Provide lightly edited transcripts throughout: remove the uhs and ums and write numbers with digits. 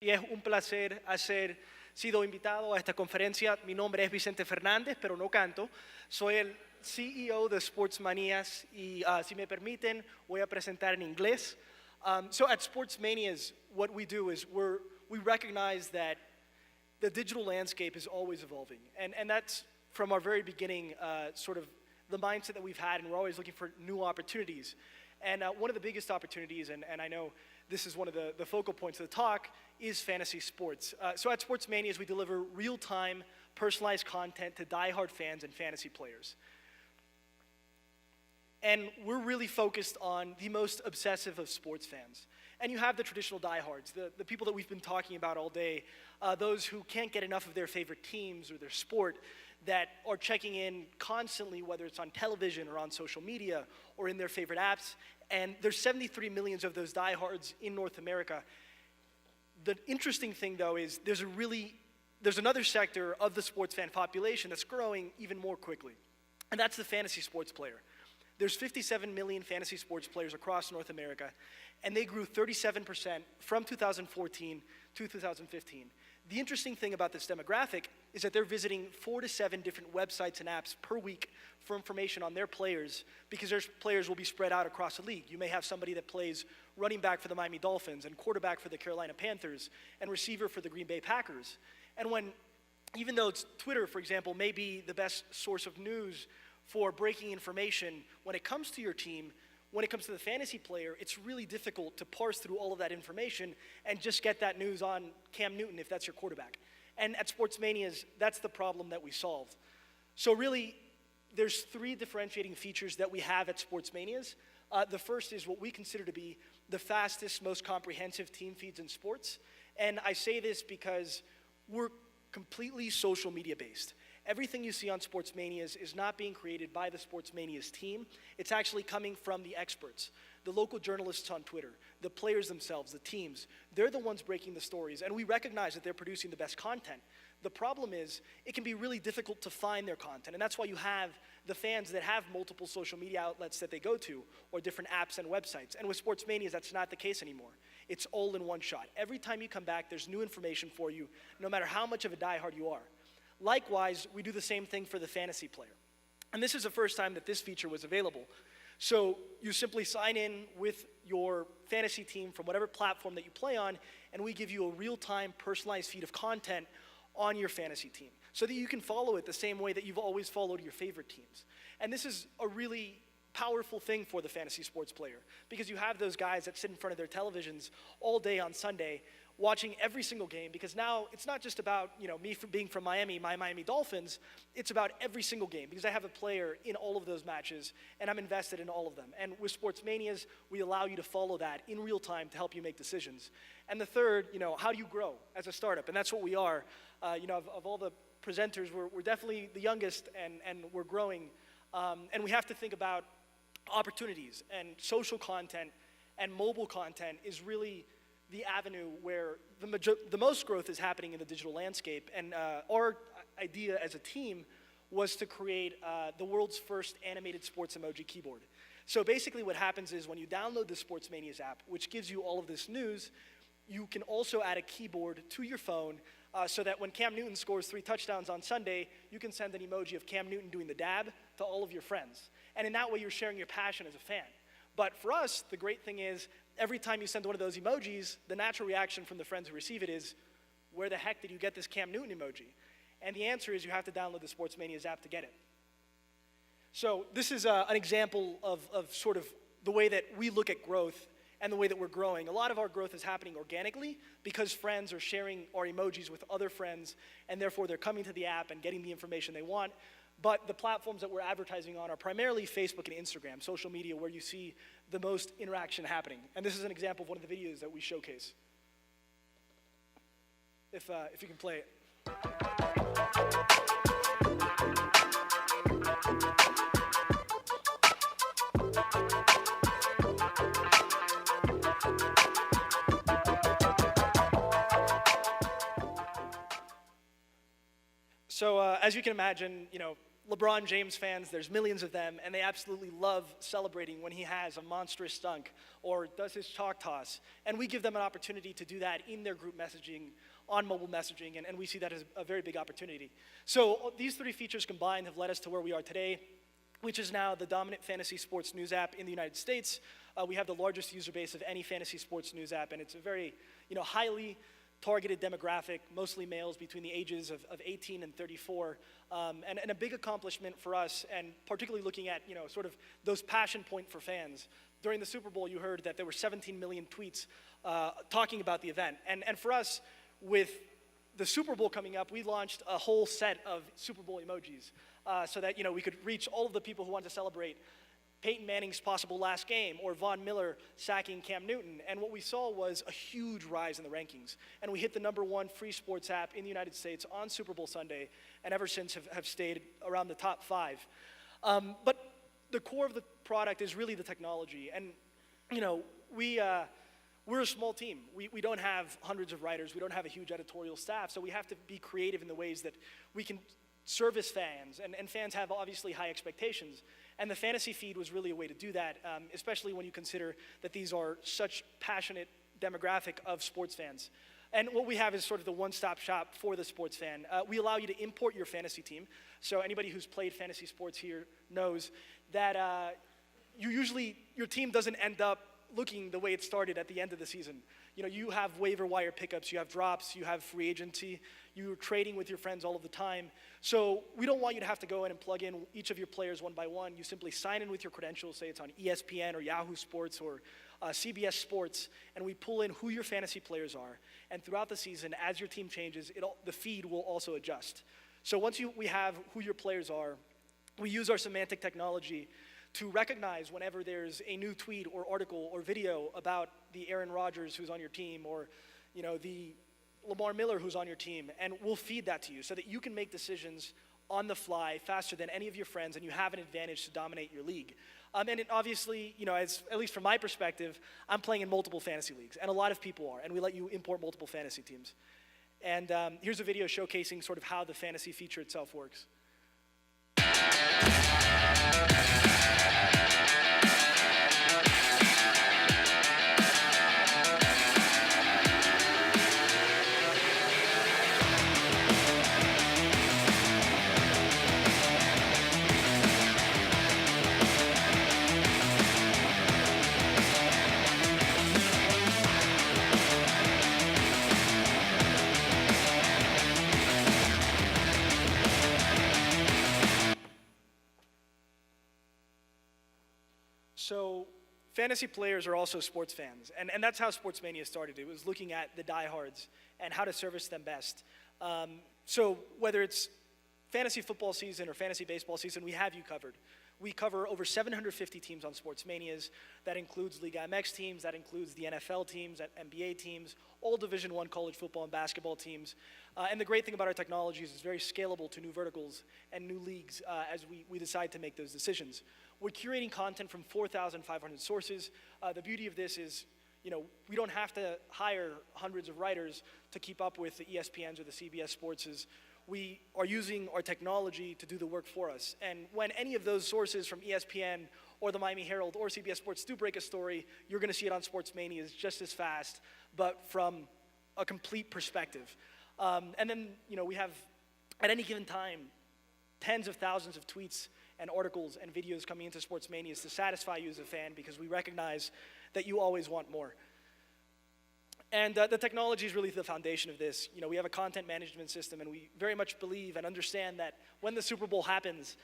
Y es un placer haber sido invitado a esta conferencia. Mi nombre es Vicente Fernández, pero no canto. Soy el CEO de Sportsmanias y si me permiten, voy a presentar en inglés. So at Sportsmanias, what we do is we recognize that the digital landscape is always evolving. And that's from our very beginning sort of the mindset that we've had, and we're always looking for new opportunities. And one of the biggest opportunities, and I know this is one of the focal points of the talk, is fantasy sports. So at Sportsmanias, we deliver real-time, personalized content to diehard fans and fantasy players. And we're really focused on the most obsessive of sports fans. And you have the traditional diehards, the people that we've been talking about all day, those who can't get enough of their favorite teams or their sport, that are checking in constantly, whether it's on television or on social media or in their favorite apps. And there's 73 million of those diehards in North America. The interesting thing, though, is there's another sector of the sports fan population that's growing even more quickly, and that's the fantasy sports player. There's 57 million fantasy sports players across North America, and they grew 37% from 2014 to 2015. The interesting thing about this demographic is that they're visiting 4 to 7 different websites and apps per week for information on their players, because their players will be spread out across the league. You may have somebody that plays running back for the Miami Dolphins and quarterback for the Carolina Panthers and receiver for the Green Bay Packers. And even though Twitter, for example, may be the best source of news for breaking information when it comes to your team, when it comes to the fantasy player, it's really difficult to parse through all of that information and just get that news on Cam Newton if that's your quarterback. And at Sportsmanias, that's the problem that we solve. So really, there's 3 differentiating features that we have at Sportsmanias. The first is what we consider to be the fastest, most comprehensive team feeds in sports. And I say this because we're completely social media based. Everything you see on Sportsmanias is not being created by the Sportsmanias team. It's actually coming from the experts, the local journalists on Twitter, the players themselves, the teams. They're the ones breaking the stories, and we recognize that they're producing the best content. The problem is, it can be really difficult to find their content, and that's why you have the fans that have multiple social media outlets that they go to, or different apps and websites. And with Sportsmanias, that's not the case anymore. It's all in one shot. Every time you come back, there's new information for you, no matter how much of a diehard you are. Likewise, we do the same thing for the fantasy player. And this is the first time that this feature was available. So you simply sign in with your fantasy team from whatever platform that you play on, and we give you a real-time personalized feed of content on your fantasy team so that you can follow it the same way that you've always followed your favorite teams. And this is a really powerful thing for the fantasy sports player, because you have those guys that sit in front of their televisions all day on Sunday watching every single game, because now it's not just about me being from Miami, my Miami Dolphins. It's about every single game, because I have a player in all of those matches and I'm invested in all of them. And with Sportsmanias, we allow you to follow that in real time to help you make decisions. And the third, how do you grow as a startup? And that's what we are. Of all the presenters, we're definitely the youngest, and we're growing. And we have to think about opportunities, and social content and mobile content is really the avenue where the most growth is happening in the digital landscape. And our idea as a team was to create the world's first animated sports emoji keyboard. So basically what happens is when you download the Sportsmanias app, which gives you all of this news, you can also add a keyboard to your phone so that when Cam Newton scores 3 touchdowns on Sunday, you can send an emoji of Cam Newton doing the dab to all of your friends. And in that way, you're sharing your passion as a fan. But for us, the great thing is, every time you send one of those emojis, the natural reaction from the friends who receive it is, where the heck did you get this Cam Newton emoji? And the answer is you have to download the Sportsmanias app to get it. So this is an example of sort of the way that we look at growth and the way that we're growing. A lot of our growth is happening organically because friends are sharing our emojis with other friends, and therefore they're coming to the app and getting the information they want. But the platforms that we're advertising on are primarily Facebook and Instagram, social media, where you see the most interaction happening. And this is an example of one of the videos that we showcase. If you can play it. So as you can imagine, LeBron James fans, there's millions of them, and they absolutely love celebrating when he has a monstrous dunk or does his chalk toss. And we give them an opportunity to do that in their group messaging, on mobile messaging, and we see that as a very big opportunity. So these three features combined have led us to where we are today, which is now the dominant fantasy sports news app in the United States. We have the largest user base of any fantasy sports news app, and it's a very highly targeted demographic, mostly males between the ages of 18 and 34, and a big accomplishment for us, and particularly looking at sort of those passion point for fans. During the Super Bowl, you heard that there were 17 million tweets talking about the event, and for us, with the Super Bowl coming up, we launched a whole set of Super Bowl emojis so that we could reach all of the people who want to celebrate Peyton Manning's possible last game, or Von Miller sacking Cam Newton. And what we saw was a huge rise in the rankings. And we hit the #1 free sports app in the United States on Super Bowl Sunday, and ever since have stayed around the top 5. But the core of the product is really the technology. And we're a small team. We don't have hundreds of writers. We don't have a huge editorial staff. So we have to be creative in the ways that we can service fans. And fans have obviously high expectations. And the fantasy feed was really a way to do that, especially when you consider that these are such passionate demographic of sports fans. And what we have is sort of the one-stop shop for the sports fan. We allow you to import your fantasy team. So anybody who's played fantasy sports here knows that your team doesn't end up looking the way it started at the end of the season. You have waiver wire pickups, you have drops, you have free agency, you're trading with your friends all of the time. So we don't want you to have to go in and plug in each of your players one by one. You simply sign in with your credentials, say it's on ESPN or Yahoo Sports or CBS Sports, and we pull in who your fantasy players are. And throughout the season, as your team changes, the feed will also adjust. So once we have who your players are, we use our semantic technology to recognize whenever there's a new tweet or article or video about the Aaron Rodgers who's on your team, or the Lamar Miller who's on your team, and we'll feed that to you so that you can make decisions on the fly faster than any of your friends, and you have an advantage to dominate your league. And obviously, at least from my perspective, I'm playing in multiple fantasy leagues, and a lot of people are, and we let you import multiple fantasy teams. And here's a video showcasing sort of how the fantasy feature itself works. So fantasy players are also sports fans, and that's how Sportsmanias started. It was looking at the diehards and how to service them best. So whether it's fantasy football season or fantasy baseball season, we have you covered. We cover over 750 teams on Sportsmanias. That includes Liga MX teams, that includes the NFL teams, NBA teams, all Division I college football and basketball teams. And the great thing about our technology is it's very scalable to new verticals and new leagues as we decide to make those decisions. We're curating content from 4,500 sources. The beauty of this is, we don't have to hire hundreds of writers to keep up with the ESPNs or the CBS Sportses. We are using our technology to do the work for us. And when any of those sources from ESPN or the Miami Herald or CBS Sports do break a story, you're going to see it on Sportsmanias just as fast, but from a complete perspective. And then, we have, at any given time, tens of thousands of tweets and articles and videos coming into Sportsmanias to satisfy you as a fan, because we recognize that you always want more. And the technology is really the foundation of this. We have a content management system, and we very much believe and understand that when the Super Bowl happens,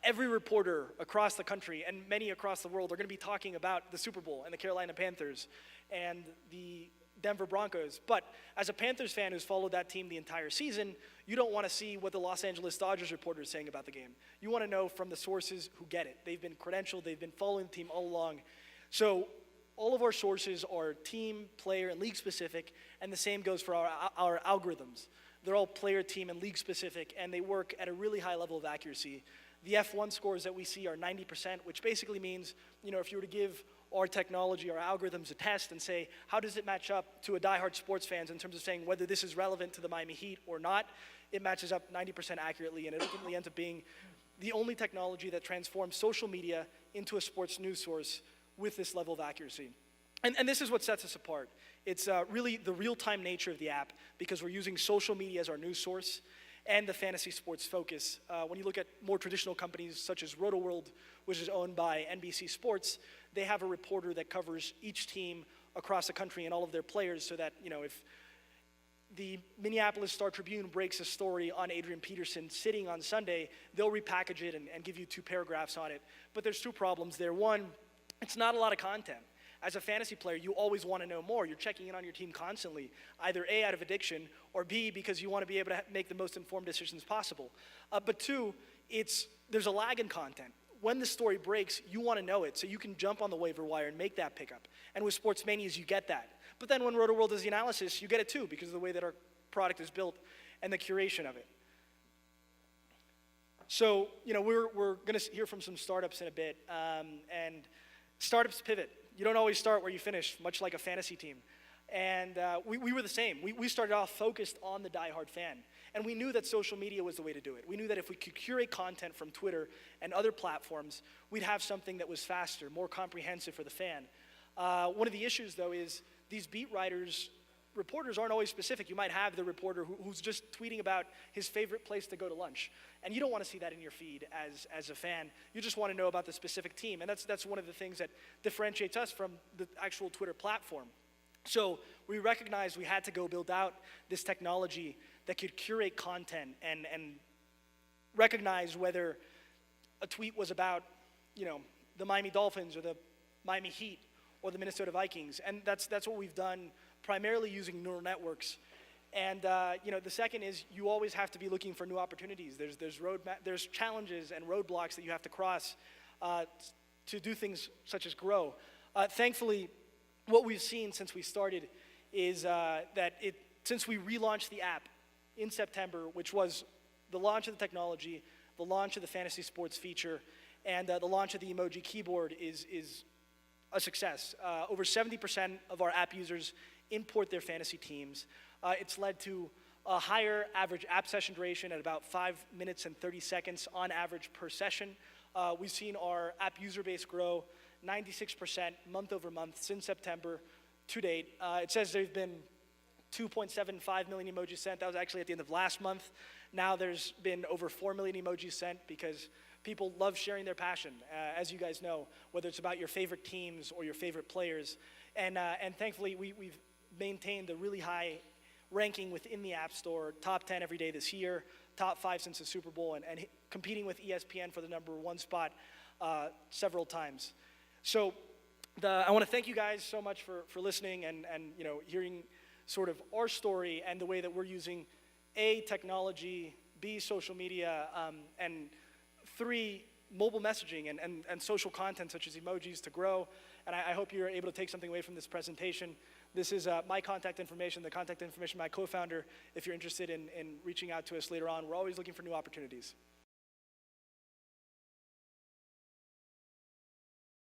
every reporter across the country and many across the world are going to be talking about the Super Bowl and the Carolina Panthers and the Denver Broncos. But as a Panthers fan who's followed that team the entire season, you don't want to see what the Los Angeles Dodgers reporter is saying about the game. You want to know from the sources who get it. They've been credentialed, they've been following the team all along. So all of our sources are team, player, and league specific, and the same goes for our algorithms. They're all player, team, and league specific, and they work at a really high level of accuracy. The F1 scores that we see are 90%, which basically means, if you were to give our technology, our algorithms a test and say, how does it match up to a diehard sports fans in terms of saying whether this is relevant to the Miami Heat or not, it matches up 90% accurately, and it ultimately ends up being the only technology that transforms social media into a sports news source with this level of accuracy. And this is what sets us apart. It's really the real-time nature of the app, because we're using social media as our news source and the fantasy sports focus. When you look at more traditional companies such as RotoWorld, which is owned by NBC Sports, they have a reporter that covers each team across the country and all of their players, so that, if the Minneapolis Star-Tribune breaks a story on Adrian Peterson sitting on Sunday, they'll repackage it and give you 2 paragraphs on it. But there's 2 problems there. One, it's not a lot of content. As a fantasy player, you always want to know more. You're checking in on your team constantly, either A, out of addiction, or B, because you want to be able to make the most informed decisions possible. But 2, there's a lag in content. When the story breaks, you want to know it, so you can jump on the waiver wire and make that pickup. And with Sportsmanias, you get that. But then when RotoWorld does the analysis, you get it too, because of the way that our product is built and the curation of it. So, we're going to hear from some startups in a bit, and startups pivot. You don't always start where you finish, much like a fantasy team. And we were the same. We started off focused on the diehard fan. And we knew that social media was the way to do it. We knew that if we could curate content from Twitter and other platforms, we'd have something that was faster, more comprehensive for the fan. One of the issues, though, is these beat writers, reporters aren't always specific. You might have the reporter who's just tweeting about his favorite place to go to lunch. And you don't want to see that in your feed as a fan. You just want to know about the specific team. And that's one of the things that differentiates us from the actual Twitter platform. So we recognized we had to go build out this technology that could curate content and recognize whether a tweet was about, the Miami Dolphins or the Miami Heat or the Minnesota Vikings. And that's what we've done, primarily using neural networks. And the second is, you always have to be looking for new opportunities. There's challenges and roadblocks that you have to cross to do things such as grow. Thankfully, what we've seen since we started is since we relaunched the app in September, which was the launch of the technology, the launch of the fantasy sports feature, and the launch of the emoji keyboard is a success. Over 70% of our app users import their fantasy teams. It's led to a higher average app session duration at about 5 minutes and 30 seconds on average per session. We've seen our app user base grow 96% month over month since September to date. It says there's been 2.75 million emojis sent. That was actually at the end of last month. Now there's been over 4 million emojis sent, because people love sharing their passion, as you guys know, whether it's about your favorite teams or your favorite players. And thankfully, we've maintained a really high ranking within the App Store, top 10 every day this year, top 5 since the Super Bowl, and competing with ESPN for the #1 spot several times. So I want to thank you guys so much for listening and hearing sort of our story and the way that we're using A, technology, B, social media, and 3, mobile messaging and social content such as emojis to grow. And I hope you're able to take something away from this presentation. This is my contact information, the contact information of my co-founder, if you're interested in reaching out to us later on. We're always looking for new opportunities.